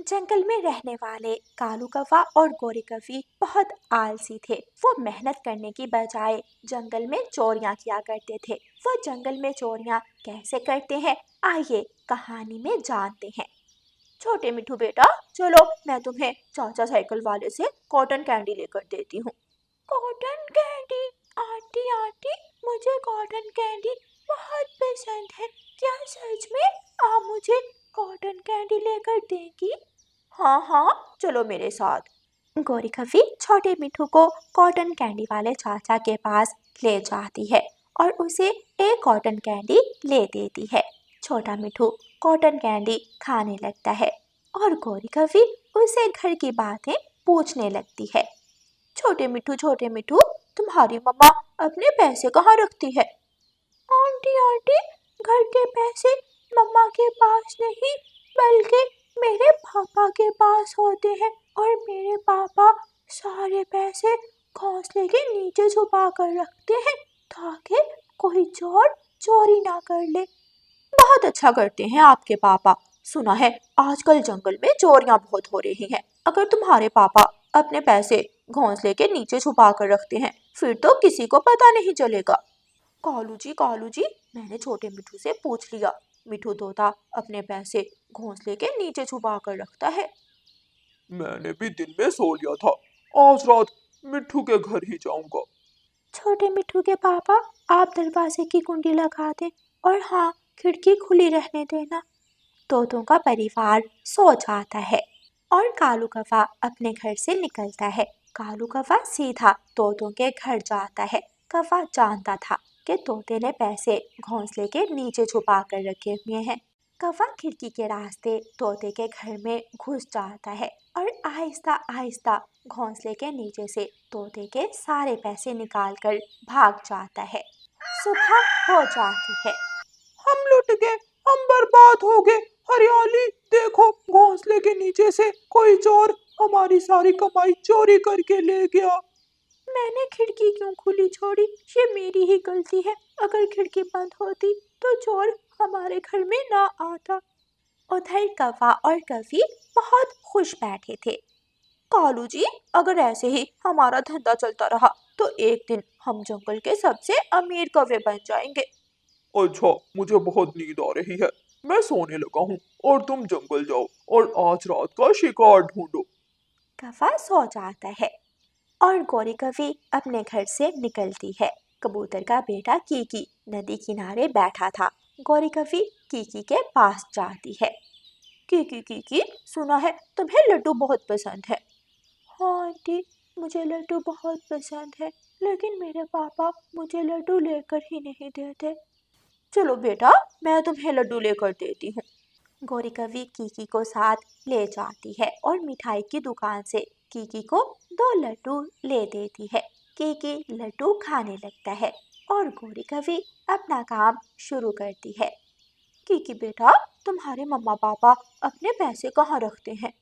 जंगल में रहने वाले कालू कौवा और गोरी कौवी बहुत आलसी थे। वो मेहनत करने की बजाय जंगल में चोरियां किया करते थे। वो जंगल में चोरियां कैसे करते हैं, आइए कहानी में जानते हैं। छोटे मिठू बेटा, चलो मैं तुम्हें चाचा साइकिल वाले से कॉटन कैंडी लेकर देती हूँ। Cotton candy? आंटी आंटी, मुझे कॉटन कैंडी बहुत पसंद है। क्या सच में आप मुझे कॉटन कैंडी लेकर देंगी? हाँ हाँ, चलो मेरे साथ। गोरी कौवी छोटे मिठू को कॉटन कैंडी वाले चाचा के पास ले जाती है और उसे एक कॉटन कैंडी ले देती है। छोटा मिठू कॉटन कैंडी खाने लगता है और गोरी कौवी उसे घर की बातें पूछने लगती है। छोटे मिठू, तुम्हारी मम्मा अपने पैसे कहाँ रखती है? आंटी आंटी, घर के पैसे मम्मा के पास नहीं बल्कि मेरे पापा के पास होते हैं और मेरे पापा सारे पैसे घोंसले के नीचे छुपा कर रखते हैं ताकि कोई चोर चोरी ना कर ले। बहुत अच्छा करते हैं आपके पापा। सुना है आजकल जंगल में चोरियां बहुत हो रही हैं। अगर तुम्हारे पापा अपने पैसे घोंसले के नीचे छुपा कर रखते हैं फिर तो किसी को पता नहीं चलेगा। कालू जी, मैंने छोटे मिठू से पूछ लिया। मिठू तोता अपने पैसे घोंसले के नीचे छुपा कर रखता है। मैंने भी दिन में सो लिया था। आज रात मिट्ठू के घर ही जाऊंगा। छोटे मिठू के पापा, आप दरवाजे की कुंडी लगा दें और हाँ, खिड़की खुली रहने देना। तोतों का परिवार सो जाता है और कालू कौवा अपने घर से निकलता है। कालू कौवा सीधा तोतों के घर जाता है। कौवा जानता था कि तोते ने पैसे घोंसले के नीचे छुपा कर रखे हुए हैं। कौवा खिड़की के रास्ते तोते के घर में घुस जाता है और आहिस्ता आहिस्ता घोंसले के नीचे से तोते के सारे पैसे निकाल कर भाग जाता है। सुबह हो जाती है। हम लुट गए, हम बर्बाद हो गए। हरियाली देखो, घोंसले के नीचे से कोई चोर हमारी सारी कमाई चोरी करके ले गया। मैंने खिड़की क्यों खुली छोड़ी? ये मेरी ही गलती है। अगर खिड़की बंद होती तो चोर हमारे घर में ना आता। उधर कौवा और कौवी बहुत खुश बैठे थे। कालू जी, अगर ऐसे ही हमारा धंधा चलता रहा तो एक दिन हम जंगल के सबसे अमीर कौवे बन जाएंगे। अच्छा, मुझे बहुत नींद आ रही है। मैं सोने लगा हूँ और तुम जंगल जाओ और आज रात का शिकार ढूंढो। कौवा सो जाता है और गोरी कौवी अपने घर से निकलती है। कबूतर का बेटा कीकी नदी किनारे बैठा था। गोरी कौवी कीकी के पास जाती है। कीकी कीकी, सुना है तुम्हें लड्डू बहुत पसंद है। हाँ आंटी, मुझे लड्डू बहुत पसंद है, लेकिन मेरे पापा मुझे लड्डू लेकर ही नहीं देते। चलो बेटा, मैं तुम्हें लड्डू लेकर देती हूँ। गोरी कौवी कीकी को साथ ले जाती है और मिठाई की दुकान से कीकी को 2 लड्डू ले देती है। कीकी लड्डू खाने लगता है और गोरी कौवी अपना काम शुरू करती है। कीकी बेटा, तुम्हारे मम्मा पापा अपने पैसे कहाँ रखते हैं?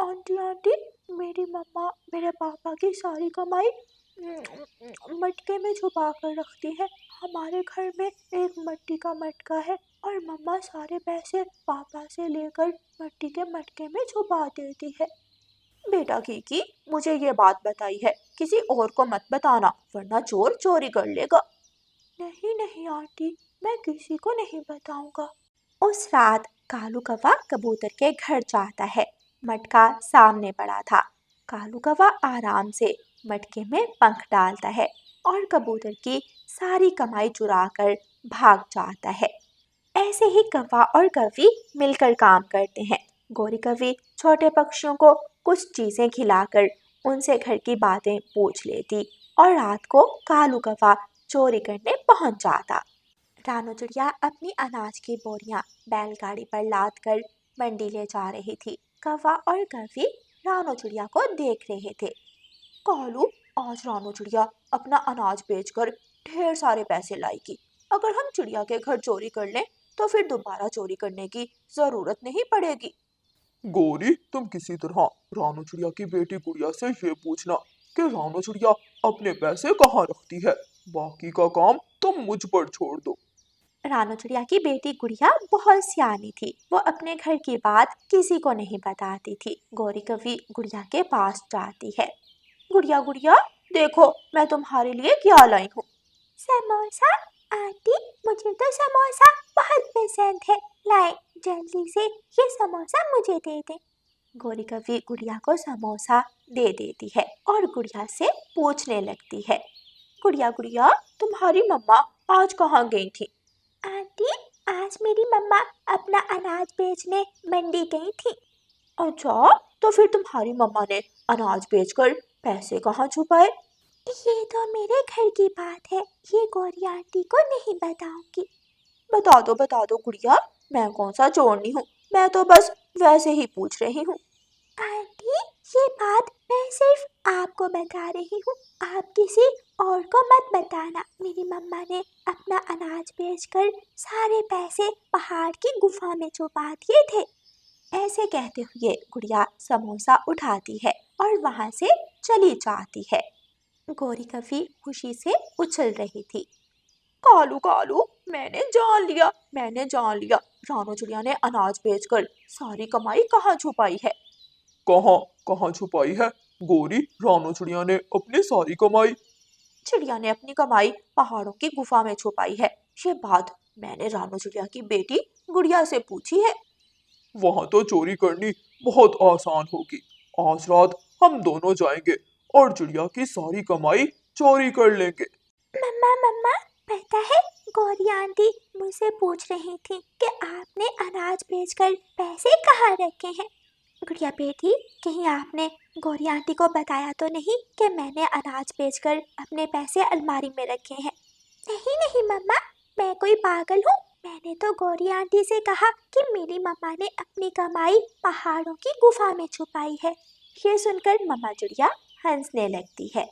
आंटी आंटी, मेरी मम्मा मेरे पापा की सारी कमाई मटके में छुपा कर रखती है। हमारे घर में एक मिट्टी का मटका है और मम्मा सारे पैसे पापा से लेकर मिट्टी के मटके में छुपा देती है। बेटा कीकी, मुझे ये बात बताई है, किसी और को मत बताना वरना चोर चोरी कर लेगा। नहीं नहीं आंटी, मैं किसी को नहीं बताऊंगा। उस रात कालू कौवा कबूतर के घर जाता है। मटका सामने पड़ा था। कालू कौवा आराम से मटके में पंख डालता है और कबूतर की सारी कमाई चुराकर भाग जाता है। ऐसे ही कौवा और कौवी मिलकर काम करते हैं। गोरी कौवी छोटे पक्षियों को कुछ चीजें खिलाकर उनसे घर की बातें पूछ लेती और रात को कालू कौवा चोरी करने पहुंच जाता। रानू चिड़िया अपनी अनाज की बोरियां बैलगाड़ी पर लाद कर मंडी ले जा रही थी। कौवा और कौवी रानू चिड़िया को देख रहे थे। कालू, आज रानू चिड़िया अपना अनाज बेचकर ढेर सारे पैसे लाएगी। अगर हम चिड़िया के घर चोरी कर लें तो फिर दोबारा चोरी करने की जरूरत नहीं पड़ेगी। गोरी, तुम किसी तरह रानू चिड़िया की बेटी गुड़िया से ये पूछना कि रानू चिड़िया अपने पैसे कहाँ रखती है। बाकी का काम तुम मुझ पर छोड़ दो। रानू चिड़िया की बेटी गुड़िया बहुत सियानी थी। वो अपने घर की बात किसी को नहीं बताती थी। गौरी कभी गुड़िया के पास जाती है। गुड़िया गुड़िया देखो मैं तुम्हारे लिए क्या लाई हूँ। समोसा? आंटी मुझे तो समोसा बहुत पसंद है, लाए जल्दी से ये समोसा मुझे दे दे। गौरी कभी गुड़िया को समोसा दे देती है और गुड़िया से पूछने लगती है, गुड़िया गुड़िया तुम्हारी मम्मा आज कहाँ गई थी? आंटी आज मेरी मम्मा अपना अनाज बेचने मंडी गई थी। अच्छा, तो फिर तुम्हारी मम्मा ने अनाज बेचकर पैसे कहाँ छुपाए? ये तो मेरे घर की बात है, ये गौरी आंटी को नहीं बताऊंगी। बता दो गुड़िया, मैं कौन सा चोरनी हूँ, मैं तो बस वैसे ही पूछ रही हूँ। आंटी ये बात मैं सिर्फ आपको बता रही हूँ, आप किसी और को मत बताना। मेरी मम्मा ने अपना अनाज बेचकर सारे पैसे पहाड़ की गुफा में छुपा दिए थे। ऐसे कहते हुए गुड़िया समोसा उठाती है और वहां से चली जाती है। गौरी कभी खुशी से उछल रही थी। कालू कालू मैंने जान लिया रानू चिड़िया ने अनाज बेचकर सारी कमाई कहाँ छुपाई है। कहाँ कहाँ छुपाई है गोरी रानू चिड़िया ने अपनी सारी कमाई? चिड़िया ने अपनी कमाई पहाड़ों की गुफा में छुपाई है। ये बात मैंने रानू चिड़िया की बेटी गुड़िया से पूछी है। वहां तो चोरी करनी बहुत आसान होगी। आज रात हम दोनों जाएंगे और चिड़िया की सारी कमाई चोरी कर लेंगे। मम्मा मम्मा पता है गौरी आंटी मुझसे पूछ रही थी कि आपने अनाज बेचकर पैसे कहाँ रखे हैं। गुड़िया बेटी कहीं आपने गौरी आंटी को बताया तो नहीं कि मैंने अनाज बेचकर अपने पैसे अलमारी में रखे हैं? नहीं नहीं मम्मा, मैं कोई पागल हूँ। मैंने तो गौरी आंटी से कहा कि मेरी मम्मा ने अपनी कमाई पहाड़ों की गुफा में छुपाई है। ये सुनकर मम्मा चिड़िया हंसने लगती है।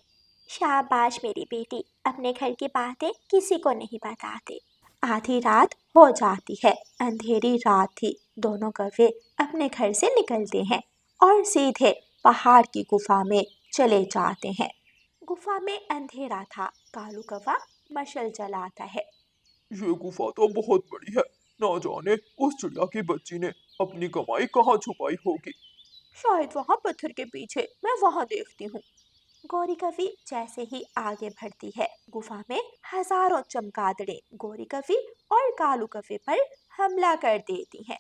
शाबाश मेरी बेटी, अपने घर की बातें किसी को नहीं बताते। आधी रात हो जाती है, अंधेरी रात थी। दोनों कौवे अपने घर से निकलते हैं और सीधे पहाड़ की गुफा में चले जाते हैं। गुफा में अंधेरा था। कालू कौवा मशल जलाता है। ये गुफा तो बहुत बड़ी है, ना जाने उस चिड़िया की बच्ची ने अपनी कमाई कहाँ छुपाई होगी। शायद वहाँ पत्थर के पीछे, मैं वहाँ देखती हूँ। गौरी कवि जैसे ही आगे बढ़ती है, गुफा में हजारों चमगादड़ें गौरी कवि और कालू कवि पर हमला कर देती हैं।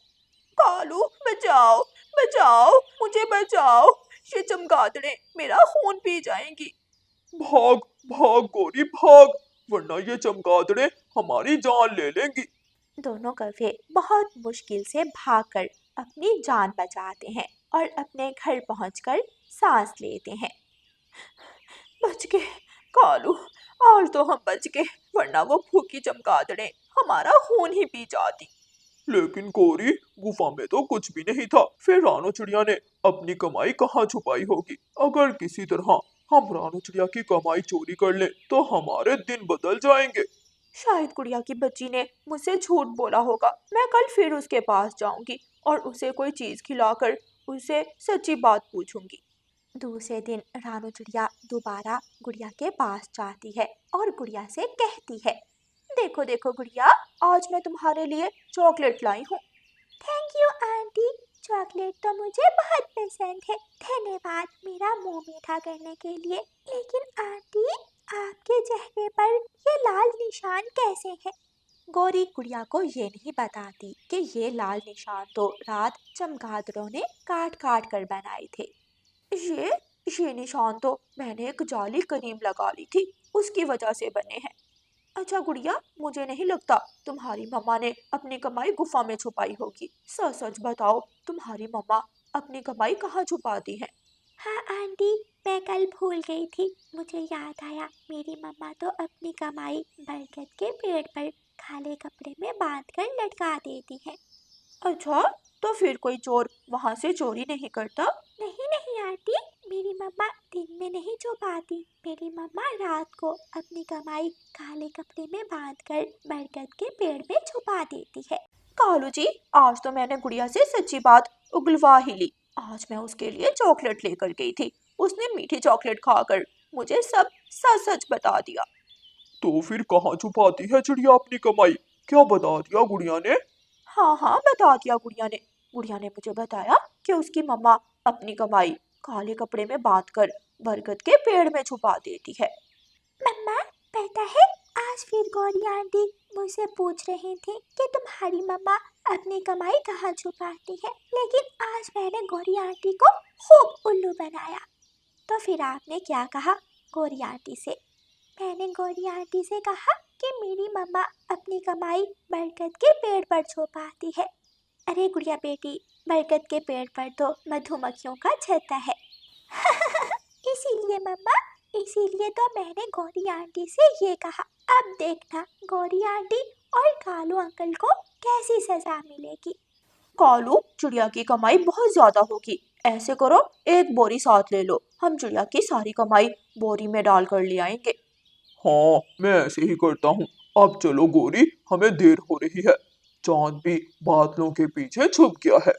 कालू बचाओ बचाओ, मुझे बचाओ, ये चमगादड़ें मेरा खून पी जाएंगी। भाग भाग गोरी भाग, वरना ये चमगादड़ें हमारी जान ले लेंगी। दोनों कौवे बहुत मुश्किल से भागकर अपनी जान बचाते हैं और अपने घर पहुंचकर सांस लेते हैं। बच गए कालू, और तो हम बच गए, वरना वो भूखी चमगादड़ें हमारा खून ही पी जाती। लेकिन गोरी गुफा में तो कुछ भी नहीं था, फिर रानू चिड़िया ने अपनी कमाई कहाँ छुपाई होगी? अगर किसी तरह हम रानू चिड़िया की कमाई चोरी कर लें तो हमारे दिन बदल जाएंगे। शायद गुड़िया की बच्ची ने मुझसे झूठ बोला होगा। मैं कल फिर उसके पास जाऊंगी और उसे कोई चीज खिलाकर उससे सच्ची बात पूछूंगी। दूसरे दिन रानू चिड़िया दोबारा गुड़िया के पास जाती है और गुड़िया से कहती है, देखो देखो गुड़िया, आज मैं तुम्हारे लिए चॉकलेट लाई हूँ। थैंक यू आंटी, चॉकलेट तो मुझे बहुत पसंद है। धन्यवाद मेरा मुंह मीठा करने के लिए। लेकिन आंटी आपके चेहरे पर ये लाल निशान कैसे है? गौरी गुड़िया को ये नहीं बताती कि ये लाल निशान तो रात चमगादड़ों ने काट काट कर बनाए थे। ये ये निशान तो मैंने एक जाली करीम लगा ली थी, उसकी वजह से बने हैं। अच्छा गुड़िया, मुझे नहीं लगता तुम्हारी मम्मा ने अपनी कमाई गुफा में छुपाई होगी। सच सच बताओ, तुम्हारी मम्मा अपनी कमाई कहाँ छुपाती हैं? हाँ आंटी, मैं कल भूल गई थी, मुझे याद आया मेरी मम्मा तो अपनी कमाई बरगद के पेड़ पर काले कपड़े में बांधकर लटका देती है। अच्छा, तो फिर कोई चोर वहाँ से चोरी नहीं करता? नहीं नहीं आंटी, मेरी मम्मा दिन में नहीं छुपाती। मेरी मम्मा रात को अपनी कमाई काले कपड़े में बांधकर बरगद के पेड़ में छुपा देती है। कालू जी, आज तो मैंने गुड़िया से सच्ची बात उगलवा ही ली। आज मैं उसके लिए चॉकलेट लेकर गई थी, उसने मीठी चॉकलेट खाकर मुझे सब सच सच बता दिया। तो फिर कहाँ छुपाती है चिड़िया अपनी कमाई? क्या बता दिया गुड़िया ने? हाँ हाँ, बता दिया गुड़िया ने। गुड़िया ने मुझे बताया कि उसकी मम्मा अपनी कमाई काले कपड़े में बांधकर बरगद के पेड़ में छुपा देती है। मम्मा, पता है आज फिर गौरी आंटी मुझसे पूछ रही थी कि तुम्हारी मम्मा अपनी कमाई कहाँ छुपाती है, लेकिन आज मैंने गौरी आंटी को खूब उल्लू बनाया। तो फिर आपने क्या कहा गौरी आंटी से? मैंने गौरी आंटी से कहा कि मेरी मम्मा अपनी कमाई बरगद के पेड़ पर छुपाती है। अरे गुड़िया बेटी, बरगद के पेड़ पर तो मधुमक्खियों का छत्ता है। इसीलिए मम्मा, इसीलिए तो मैंने गौरी आंटी से ये कहा। अब देखना गौरी आंटी और कालू अंकल को कैसी सजा मिलेगी। कालू, चिड़िया की कमाई बहुत ज्यादा होगी। ऐसे करो, एक बोरी साथ ले लो, हम चिड़िया की सारी कमाई बोरी में डाल कर ले आएंगे। हाँ, मैं ऐसे ही करता हूँ। अब चलो गौरी, हमें देर हो रही है। चांद भी बादलों के पीछे छुप गया है।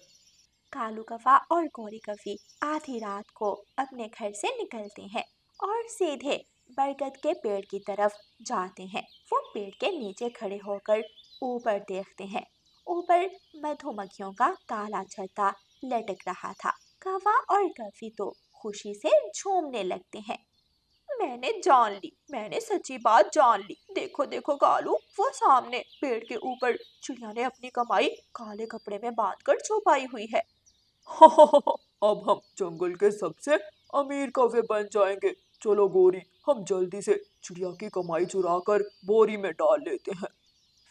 कालू कौवा और गौरी कौवी आधी रात को अपने घर से निकलते हैं और सीधे बरगद के पेड़ की तरफ जाते हैं। वो पेड़ के नीचे खड़े होकर ऊपर देखते हैं। ऊपर मधुमक्खियों का काला छत्ता लटक रहा था। कौवा और कौवी तो खुशी से झूमने लगते हैं। मैंने जान ली, मैंने सच्ची बात जान ली। देखो देखो कालू, वो सामने पेड़ के ऊपर चिड़िया ने अपनी कमाई काले कपड़े में बांधकर छुपाई हुई है। अब हम जंगल के सबसे अमीर कौवे बन जाएंगे। चलो गोरी, हम जल्दी से चिड़िया की कमाई चुरा कर बोरी में डाल लेते हैं।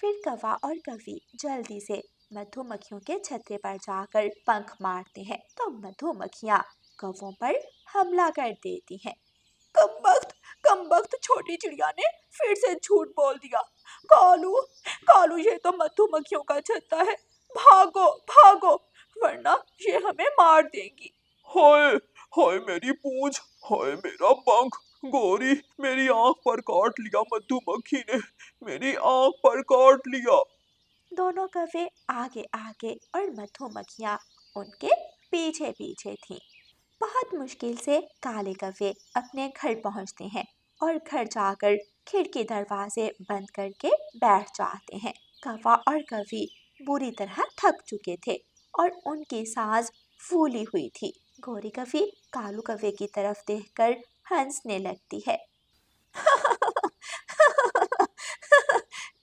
फिर कौवा और कौवी जल्दी से मधुमक्खियों के छत्ते पर जाकर पंख मारते हैं तो मधुमक्खियां कौवों पर हमला कर देती हैं। कम वक्त छोटी चिड़िया ने फिर से झूठ बोल दिया। कालू, कालू, ये तो मधुमक्खियों का छत्ता है। भागो भागो, वरना ये हमें मार देंगी। हाय, हाय मेरी पूंछ, हाय मेरा पंख। गोरी, मेरी आंख पर काट लिया मधुमक्खी ने, मेरी आंख पर काट लिया। दोनों कौवे आगे आगे और मधुमक्खियां उनके पीछे पीछे थीं। बहुत मुश्किल से काले कौवे अपने घर पहुंचते हैं और घर जाकर खिड़की दरवाजे बंद करके बैठ जाते हैं। कौवा और कौवी बुरी तरह थक चुके थे और उनकी सांस फूली हुई थी। गौरी कौवी कालू कौवे की तरफ देखकर हंसने लगती है।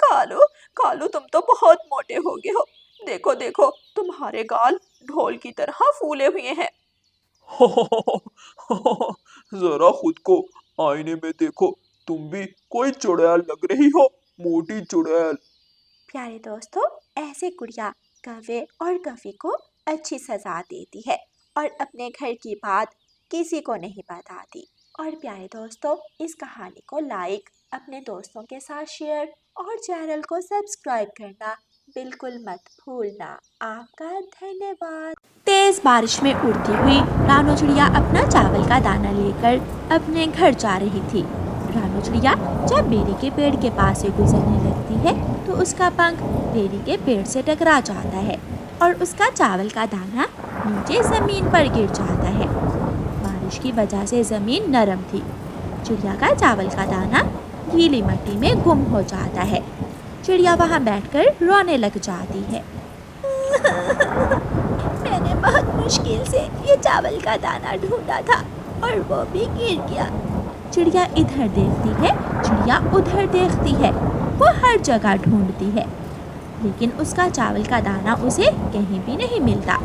कालू, कालू, तुम तो बहुत मोटे हो गए हो। देखो देखो, तुम्हारे गाल ढोल की तरह फूले हुए हैं। जरा खुद को आईने में देखो, तुम भी कोई चुड़ैल लग रही हो, मोटी चुड़ैल। प्यारे दोस्तों, ऐसे गुड़िया कौवे और कौवी को अच्छी सजा देती है और अपने घर की बात किसी को नहीं बताती। और प्यारे दोस्तों, इस कहानी को लाइक, अपने दोस्तों के साथ शेयर और चैनल को सब्सक्राइब करना बिल्कुल मत भूलना। आपका धन्यवाद। तेज बारिश में उड़ती हुई रानो चिड़िया अपना चावल का दाना लेकर अपने घर जा रही थी। रानो चिड़िया जब बेरी के पेड़ के पास से गुजरने लगती है तो उसका पंख बेरी के पेड़ से टकरा जाता है और उसका चावल का दाना नीचे जमीन पर गिर जाता है। बारिश की वजह से जमीन नरम थी। चिड़िया का चावल का दाना गीली मिट्टी में गुम हो जाता है। चिड़िया वहाँ बैठकर रोने लग जाती है। मैंने बहुत मुश्किल से ये चावल का दाना ढूंढा था और वो भी गिर गया। चिड़िया इधर देखती है, चिड़िया उधर देखती है, वो हर जगह ढूंढती है, लेकिन उसका चावल का दाना उसे कहीं भी नहीं मिलता।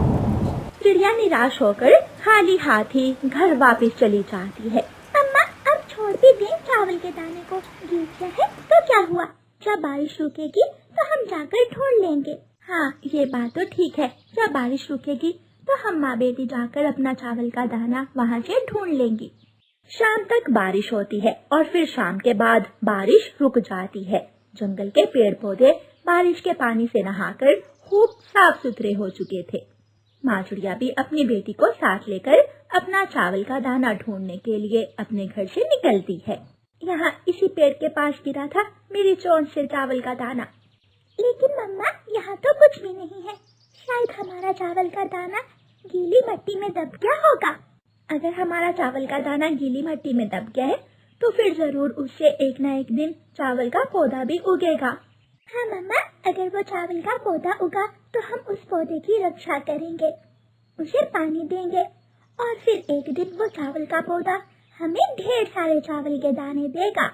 चिड़िया निराश होकर खाली हाथ ही घर वापस चली जाती है। अम्मा, अब छोड़ भी दें चावल के दाने को, गिर गया है तो क्या हुआ, जब बारिश रुकेगी तो हम जाकर ढूंढ लेंगे। हाँ, ये बात तो ठीक है, जब बारिश रुकेगी तो हम माँ बेटी जाकर अपना चावल का दाना वहाँ से ढूंढ लेंगी। शाम तक बारिश होती है और फिर शाम के बाद बारिश रुक जाती है। जंगल के पेड़ पौधे बारिश के पानी से नहाकर खूब साफ सुथरे हो चुके थे। माँ चिड़िया भी अपनी बेटी को साथ लेकर अपना चावल का दाना ढूंढने के लिए अपने घर से निकलती है। यहाँ इसी पेड़ के पास गिरा था मेरी चोंच से चावल का दाना। लेकिन मम्मा, यहाँ तो कुछ भी नहीं है, शायद हमारा चावल का दाना गीली मिट्टी में दब गया होगा। अगर हमारा चावल का दाना गीली मिट्टी में दब गया है तो फिर जरूर उससे एक न एक दिन चावल का पौधा भी उगेगा। हाँ मम्मा, अगर वो चावल का पौधा उगा तो हम उस पौधे की रक्षा करेंगे, उसे पानी देंगे और फिर एक दिन वो चावल का पौधा हमें ढेर सारे चावल के दाने देगा।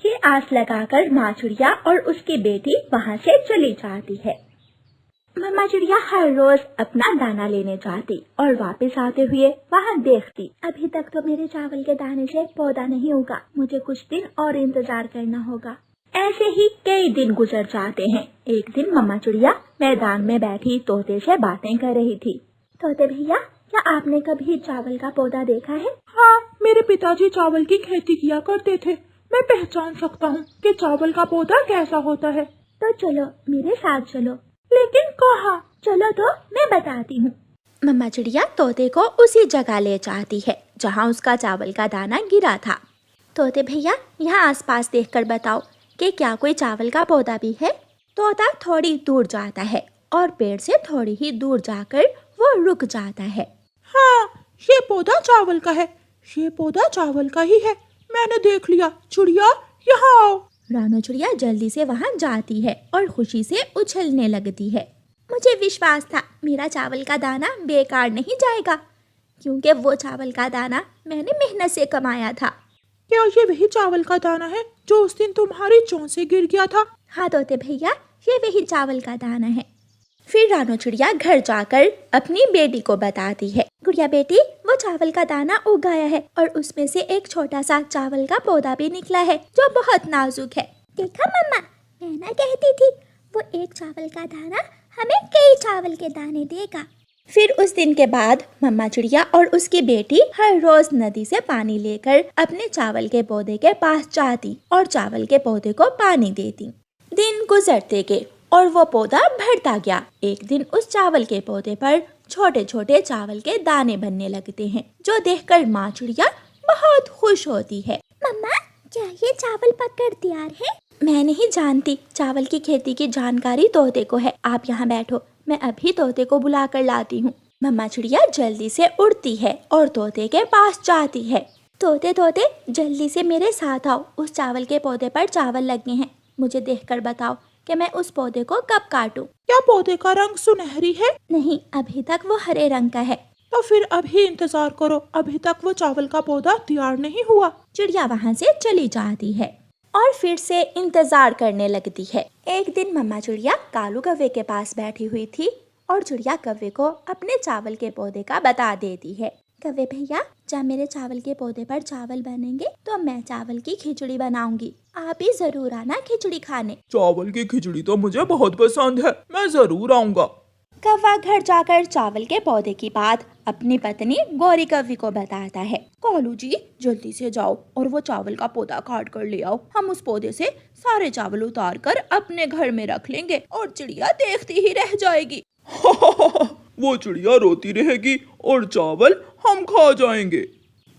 ये आस लगाकर माँ चिड़िया और उसकी बेटी वहाँ से चली जाती है। मम्मा चिड़िया हर रोज अपना दाना लेने जाती और वापस आते हुए वहाँ देखती, अभी तक तो मेरे चावल के दाने से पौधा नहीं उगा, मुझे कुछ दिन और इंतजार करना होगा। ऐसे ही कई दिन गुजर जाते हैं। एक दिन मम्मा चिड़िया मैदान में बैठी तोते से बातें कर रही थी। तोते भैया, क्या आपने कभी चावल का पौधा देखा है? हाँ, मेरे पिताजी चावल की खेती किया करते थे। मैं पहचान सकता हूँ कि चावल का पौधा कैसा होता है। तो चलो मेरे साथ चलो। लेकिन कहाँ? चलो तो मैं बताती हूँ। मम्मा चिड़िया तोते को उसी जगह ले जाती है जहाँ उसका चावल का दाना गिरा था। तोते भैया, यहाँ आसपास देखकर बताओ कि क्या कोई चावल का पौधा भी है? तोता थोड़ी दूर जाता है और पेड़ से थोड़ी ही दूर जाकर वो रुक जाता है। हाँ, ये पौधा चावल का है, ये पौधा चावल का ही है, मैंने देख लिया। चिड़िया, यहाँ आओ। रानो चिड़िया जल्दी से वहाँ जाती है और खुशी से उछलने लगती है। मुझे विश्वास था मेरा चावल का दाना बेकार नहीं जाएगा, क्योंकि वो चावल का दाना मैंने मेहनत से कमाया था। क्या ये वही चावल का दाना है जो उस दिन तुम्हारी चोंच से गिर गया था? हाँ तोते भैया, ये वही चावल का दाना है। फिर रानो चिड़िया घर जाकर अपनी बेटी को बताती है, गुड़िया बेटी, वो चावल का दाना उग गया है और उसमें से एक छोटा सा चावल का पौधा भी निकला है जो बहुत नाजुक है। देखा मम्मा, मैं ना कहती थी, वो एक चावल का दाना हमें कई चावल के दाने देगा। फिर उस दिन के बाद मम्मा चिड़िया और उसकी बेटी हर रोज नदी से पानी लेकर अपने चावल के पौधे के पास जाती और चावल के पौधे को पानी देती। दिन गुजरते गए और वो पौधा बढ़ता गया। एक दिन उस चावल के पौधे पर छोटे छोटे चावल के दाने बनने लगते हैं, जो देखकर माँ चिड़िया बहुत खुश होती है। मम्मा, क्या ये चावल पककर तैयार है? मैं नहीं जानती, चावल की खेती की जानकारी तोते को है। आप यहाँ बैठो, मैं अभी तोते को बुला कर लाती हूँ। मम्मा चिड़िया जल्दी से उड़ती है और तोते के पास जाती है। तोते तोते, जल्दी से मेरे साथ आओ, उस चावल के पौधे पर चावल लगे हैं। मुझे देखकर बताओ कि मैं उस पौधे को कब काटूं? क्या पौधे का रंग सुनहरी है? नहीं, अभी तक वो हरे रंग का है। तो फिर अभी इंतजार करो, अभी तक वो चावल का पौधा तैयार नहीं हुआ। चिड़िया वहाँ से चली जाती है और फिर से इंतजार करने लगती है। एक दिन मम्मा चिड़िया कालू कौवे के पास बैठी हुई थी और चिड़िया कौवे को अपने चावल के पौधे का बता देती है। कौवे भैया, जब मेरे चावल के पौधे पर चावल बनेंगे तो मैं चावल की खिचड़ी बनाऊंगी, आप भी जरूर आना खिचड़ी खाने। चावल की खिचड़ी तो मुझे बहुत पसंद है, मैं जरूर आऊंगा। कौवा घर जाकर चावल के पौधे की बात अपनी पत्नी गौरी कौवी को बताता है। कालू जी, जल्दी से जाओ और वो चावल का पौधा काट कर ले आओ। हम उस पौधे से सारे चावल उतार कर अपने घर में रख लेंगे और चिड़िया देखती ही रह जाएगी। वो चिड़िया रोती रहेगी और चावल हम खा जाएंगे।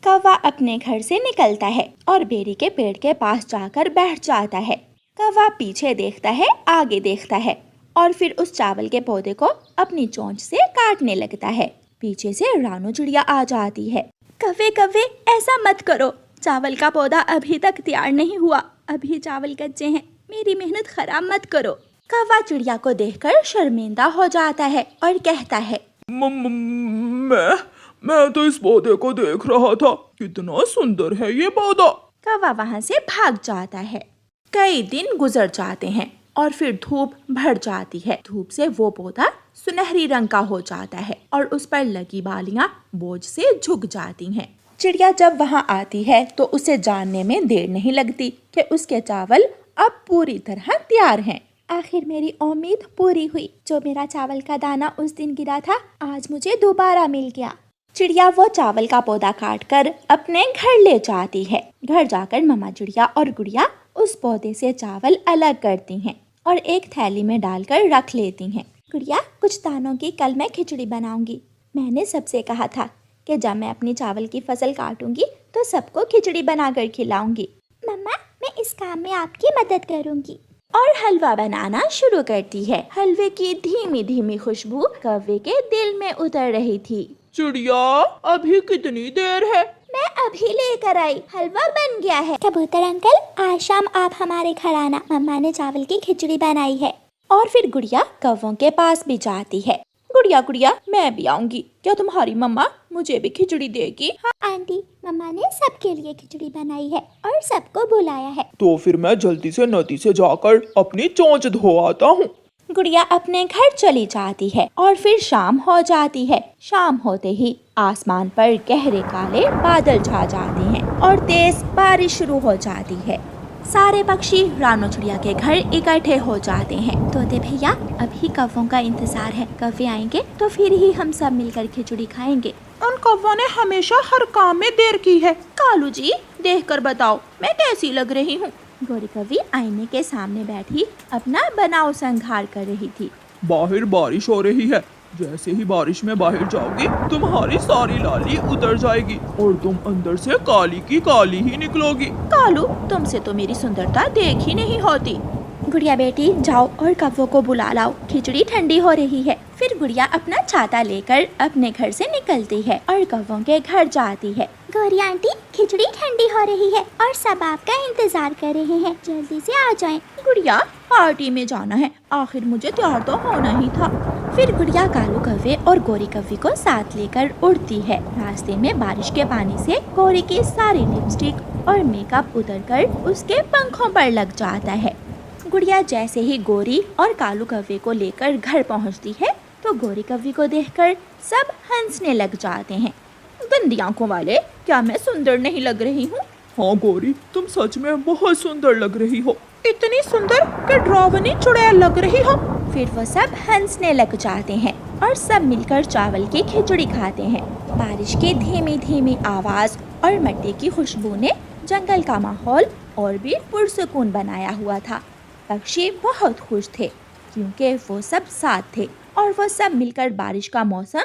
कौवा अपने घर से निकलता है और बेरी के पेड़ के पास जाकर बैठ जाता है। कौवा पीछे देखता है, आगे देखता है और फिर उस चावल के पौधे को अपनी चोंच से काटने लगता है। पीछे से रानो चिड़िया आ जाती है। कौवे कौवे, ऐसा मत करो, चावल का पौधा अभी तक तैयार नहीं हुआ, अभी चावल कच्चे हैं, मेरी मेहनत खराब मत करो। कौवा चिड़िया को देखकर शर्मिंदा हो जाता है और कहता है, मैं तो इस पौधे को देख रहा था, कितना सुंदर है ये पौधा। कौवा वहाँ से भाग जाता है। कई दिन गुजर जाते हैं और फिर धूप बढ़ जाती है। धूप से वो पौधा सुनहरी रंग का हो जाता है और उस पर लगी बालियां बोझ से झुक जाती हैं। चिड़िया जब वहाँ आती है तो उसे जानने में देर नहीं लगती कि उसके चावल अब पूरी तरह तैयार हैं। आखिर मेरी उम्मीद पूरी हुई, जो मेरा चावल का दाना उस दिन गिरा था आज मुझे दोबारा मिल गया। चिड़िया वो चावल का पौधा काटकर अपने घर ले जाती है। घर जाकर मम्मा चिड़िया और गुड़िया उस पौधे से चावल अलग करती हैं और एक थैली में डालकर रख लेती हैं। गुड़िया, कुछ दानों की कल मैं खिचड़ी बनाऊंगी। मैंने सबसे कहा था कि जब मैं अपनी चावल की फसल काटूंगी तो सबको खिचड़ी बनाकर खिलाऊंगी। मम्मा, मैं इस काम में आपकी मदद करूंगी। और हलवा बनाना शुरू करती है। हलवे की धीमी धीमी खुशबू कौवे के दिल में उतर रही थी। चिड़िया, अभी कितनी देर है? मैं अभी लेकर आई, हलवा बन गया है। कबूतर अंकल, आज शाम आप हमारे घर आना, मम्मा ने चावल की खिचड़ी बनाई है। और फिर गुड़िया कौवों के पास भी जाती है। गुड़िया गुड़िया, मैं भी आऊंगी, क्या तुम्हारी मम्मा मुझे भी खिचड़ी देगी? हाँ आंटी, मम्मा ने सबके लिए खिचड़ी बनाई है और सबको बुलाया है। तो फिर मैं जल्दी से नदी से जाकर अपनी चोंच धो आता हूँ। गुड़िया अपने घर चली जाती है और फिर शाम हो जाती है। शाम होते ही आसमान पर गहरे काले बादल छा जाते हैं और तेज बारिश शुरू हो जाती है। सारे पक्षी रानो चिड़िया के घर इकट्ठे हो जाते हैं। तोते भैया, अभी कौवों का इंतजार है, कौवे आएंगे तो फिर ही हम सब मिलकर खिचड़ी खाएंगे। उन कौवों ने हमेशा हर काम में देर की है। कालू जी, देखकर बताओ मैं कैसी लग रही हूँ? गोरी कौवी आईने के सामने बैठी अपना बनाव संघार कर रही थी। बाहर बारिश हो रही है, जैसे ही बारिश में बाहर जाओगी तुम्हारी सारी लाली उतर जाएगी और तुम अंदर से काली की काली ही निकलोगी। कालू, तुमसे तो मेरी सुंदरता देख ही नहीं होती। गुड़िया बेटी, जाओ और कौवों को बुला लाओ, खिचड़ी ठंडी हो रही है। फिर गुड़िया अपना छाता लेकर अपने घर से निकलती है और कौवों के घर जाती है। गौरी आंटी, खिचड़ी ठंडी हो रही है और सब आपका इंतजार कर रहे हैं, जल्दी से आ जाएं। गुड़िया, पार्टी में जाना है, आखिर मुझे तैयार तो होना ही था। फिर गुड़िया कालू कौवे और गोरी कौवी को साथ लेकर उड़ती है। रास्ते में बारिश के पानी से गोरी की सारी लिपस्टिक और मेकअप उतरकर उसके पंखों पर लग जाता है। गुड़िया जैसे ही गोरी और कालू कौवे को लेकर घर पहुंचती है तो गोरी कौवी को देखकर सब हंसने लग जाते हैं। गंदी आंखों वाले, क्या मैं सुंदर नहीं लग रही हूँ? हाँ गोरी, तुम सच में बहुत सुंदर लग रही हो। इतनी सुंदर कि ड्रावनी चुड़ैल लग रही हो। फिर वो सब हंसने लग जाते हैं और सब मिलकर चावल की खिचड़ी खाते हैं। बारिश की धीमी धीमी आवाज और मिट्टी की खुशबू ने जंगल का माहौल और भी पुरसुकून बनाया हुआ था। पक्षी बहुत खुश थे क्योंकि वो सब साथ थे और वो सब मिलकर बारिश का मौसम